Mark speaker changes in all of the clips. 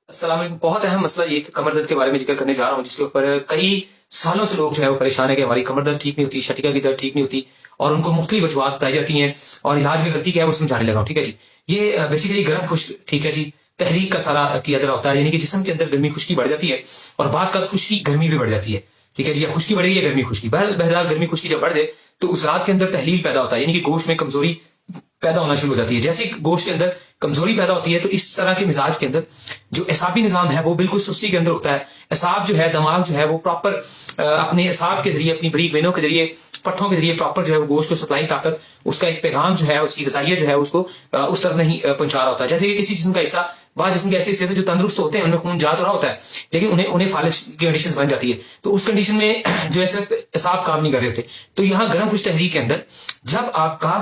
Speaker 1: अस्सलाम वालेकुम। बहुत अहम मसला ये कमर दर्द के बारे में जिक्र करने जा रहा हूँ, जिसके ऊपर कई सालों से लोग जो है वो परेशान है कि हमारी कमर दर्द ठीक नहीं होती, शटिका की दर्द ठीक नहीं होती और उनको मुख्तलिफ वजूहात बताई जाती हैं और इलाज में गलती क्या है वो समझाने लगा हूँ। ठीक है जी, ये बेसिकली गर्म खुश्क, ठीक है जी, तहरीक का सारा किया दर होता है, यानी कि जिस्म के अंदर गर्मी खुश्की बढ़ जाती है और बाज का खुश्की गर्मी भी बढ़ जाती है। ठीक है जी, या खुश्की बढ़ेगी या गर्मी खुश्की, बहरहाल गर्मी खुश्की जब बढ़ जाए तो उस रात के अंदर तहलील पैदा होता है, यानी कि गोश्त में कमजोरी पैदा होना शुरू हो जाती है। जैसे ही गोश्त के अंदर कमजोरी पैदा होती है तो इस तरह के मिजाज के अंदर जो एसाबी निजाम है वो बिल्कुल सुस्ती के अंदर होता है। एसाब जो है, दिमाग जो है वो प्रॉपर अपने एसाब के जरिए, अपनी बरीक वेनों के जरिए, पट्टों के जरिए प्रॉपर जो है वो गोश्त को सप्लाई ताकत, उसका एक पैगाम जो है, उसकी गजाइयत जो है उसको उस तरफ नहीं पहुंचा रहा होता है। जैसे कि किसी जिस्म का हिस्सा, बाद जिस्म के ऐसे हिस्से जो तंदुरुस्त होते हैं, उनमें खून जा तो रहा होता है लेकिन उन्हें उन्हें फालिज की कंडीशन बन जाती है, तो उस कंडीशन में जो है सिर्फ एसाब काम नहीं कर रहे होते। तो यहाँ गर्म खुश तहरीक के अंदर जब आपका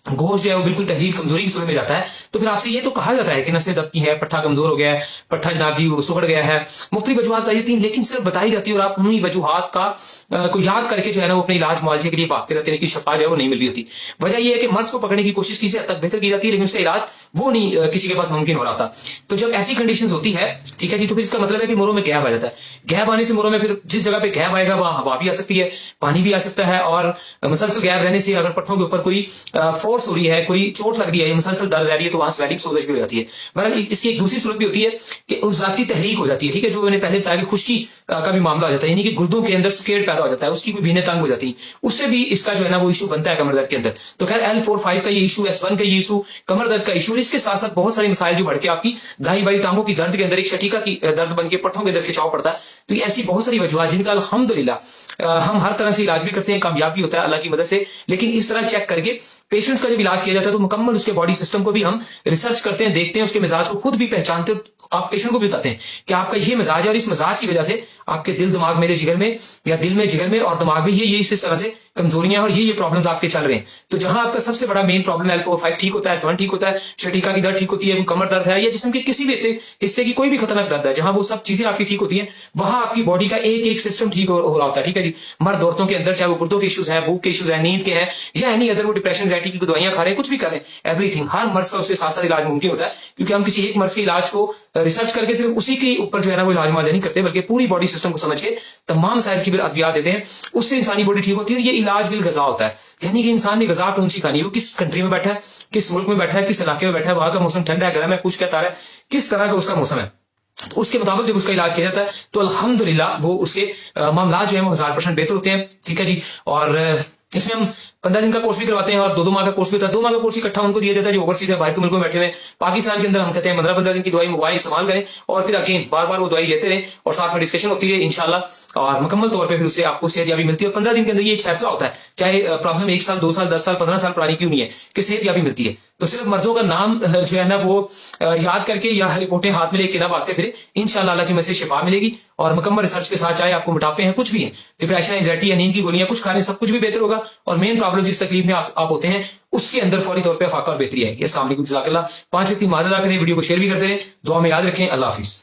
Speaker 1: गोश्त जो है वो बिल्कुल तहरीर कमजोरी की सूरत में जाता है तो फिर आपसे ये तो कहा जाता है कि नसें दबकी है, पट्ठा कमजोर हो गया है, पट्ठा जनाब जी सुखड़ गया है, मुख्तलिफ वजूहात बताई जाती हैं, लेकिन सिर्फ बताई जाती है और आप उन्हीं वजूहात का को याद करके जो है ना वो अपने इलाज मुआवजे के लिए भागते रहते हैं, लेकिन शफा जो है वो नहीं मिल रही होती। वजह यह है कि मर्ज को पकड़ने की कोशिश किसी हद तक बेहतर की जाती है, लेकिन उसका इलाज वो नहीं किसी के पास मुमकिन हो रहा था। तो जब ऐसी कंडीशन होती है, ठीक है जी, तो फिर इसका मतलब है कि मोरों में गैप आ जाता है। गैप आने से मोरों में फिर जिस जगह पे गैप आएगा वहां हवा भी आ सकती है, पानी भी आ सकता है और मुसलसल गैप रहने से अगर पट्टों के ऊपर कोई फोर्स हो रही है, कोई चोट लग रही है, मुसलसल दर्द रह रही है, तो वहां स्वेलिंग सोजश भी हो जाती है। बहरहाल इसकी एक दूसरी सूरत भी होती है कि उस जाती तहरीक हो जाती है, ठीक है, जो मैंने पहले बताया कि खुश्की का भी मामला हो जाता है, यानी कि गुर्दों के अंदर सुकेट पैदा हो जाता है, उसकी भी भीनें तंग हो जाती है, उससे भी इसका जो है ना वो इशू बनता है कमर दर्द के अंदर। तो खैर L4-5 का ये इशू, S1 का ये इशू, कमर दर्द का इशू, इसके साथ साथ बहुत सारे मसाइल जो बढ़ के आपकी दाई बाई टांगों की दर्द के अंदर एक शटिका की दर्द बन के पट्टों के अंदर खिंचाव पड़ता है। तो ये ऐसी बहुत सारी वजूहत जिनका अल्हम्दुलिल्लाह हम हर तरह से इलाज भी करते हैं, कामयाब भी होता है अल्लाह की मदद से। लेकिन इस तरह चेक करके पेशेंट्स का जब इलाज किया जाता है तो मुकम्मल उसके बॉडी सिस्टम को भी हम रिसर्च करते हैं, देखते हैं, उसके मिजाज को खुद भी पहचानते हैं, आप पेशेंट को भी बताते हैं कि आपका ये मिजाज है और इस मिजाज की वजह से आपके दिल दिमाग में, जिगर में या दिल में, जिगर में और दिमाग में ये इस तरह से कमजोरियां और ये प्रॉब्लम्स आपके चल रहे हैं। तो जहां आपका सबसे बड़ा मेन प्रॉब्लम L4-5 ठीक होता है, S1 ठीक होता है, शटिका की दर्द ठीक होती है, कमर दर्द है या जिस्म के किसी भी हिस्से की कोई भी खतरनाक दर्द है, जहां वो सब चीजें आपकी ठीक होती हैं, वहां आपकी बॉडी का एक एक सिस्टम ठीक हो रहा होता है। ठीक है जी, मर्द औरतों के अंदर चाहे वो गुर्दों के इश्यूज है, भूख के इश्यूज है, नींद के हैं या एनी अदर, वो डिप्रेशन, एंजाइटी की दवाइयां खा रहे हैं, कुछ भी कर रहे हैं, एवरीथिंग, हर मर्ज का उसके साथ साथ इलाज मुमकिन होता है, क्योंकि हम किसी एक मर्ज के इलाज को रिसर्च करके सिर्फ उसी के ऊपर जो है ना वो इलाज मुआवजा नहीं करते, बल्कि पूरी बॉडी सिस्टम को समझ के तमाम साइज की अद्वियात देते हैं, उससे इंसानी बॉडी ठीक होती है। ये इलाज बिल गजा होता है, यानी कि इंसान ने गजा कौन सी खानी है, वो किस कंट्री में बैठा है, किस मुल्क में बैठा है, किस इलाके में बैठा है, वहां का मौसम ठंडा है, गर्म है, कुछ कहता है, किस तरह का उसका मौसम है, तो उसके मुताबिक जब उसका इलाज किया जाता है तो अल्हम्दुलिल्लाह वो उसके मामला जो है वो 1000% बेहतर होते हैं। ठीक है जी, और इसमें हम 15 दिन का कोर्स भी करवाते हैं और 2-2 माह का कोर्स भी होता है। 2 माह का कोर्स इकट्ठा उनको दिया जाता है जो ओवरसीज है, बाहर के मुल्कों में बैठे हुए। पाकिस्तान के अंदर हम कहते हैं 15-15 दिन की दवाई मोबाइल इस्तेमाल करें और फिर अगेन बार बार वो दवाई लेते रहे और साथ में डिस्कशन होती है इंशाल्लाह, और मुकम्मल तौर पर फिर उससे आपको सेहतयाबी मिलती है। और 15 दिन के अंदर ये एक फैसला होता है, चाहे प्रॉब्लम 1 साल, 2 साल, 10 साल, 15 साल पुरानी क्यों नहीं है, कि सेहतयाबी मिलती है। तो सिर्फ मर्जों का नाम जो है ना वो याद करके या रिपोर्टें हाथ में लेके ना भागते फिरे, इंशाल्लाह अल्लाह की मदद से शिफा मिलेगी और मुकम्मल रिसर्च के साथ, चाहे आपको मोटापे हैं, कुछ भी है, डिप्रेशन, एंजाइटी या नींद की गोलियां कुछ खा रहे हैं, सब कुछ भी बेहतर होगा। और मेन प्रॉब्लम जिस तकलीफ में आप होते हैं उसके अंदर फौरी तौर पर फाका और बेहतरी आएगी। अस्सलाम वालेकुम, जज़ाकल्लाह। 5 व्यक्ति मदद करें, वीडियो को शेयर भी करते रहे, दुआ में याद रखें। अल्लाह हाफिज।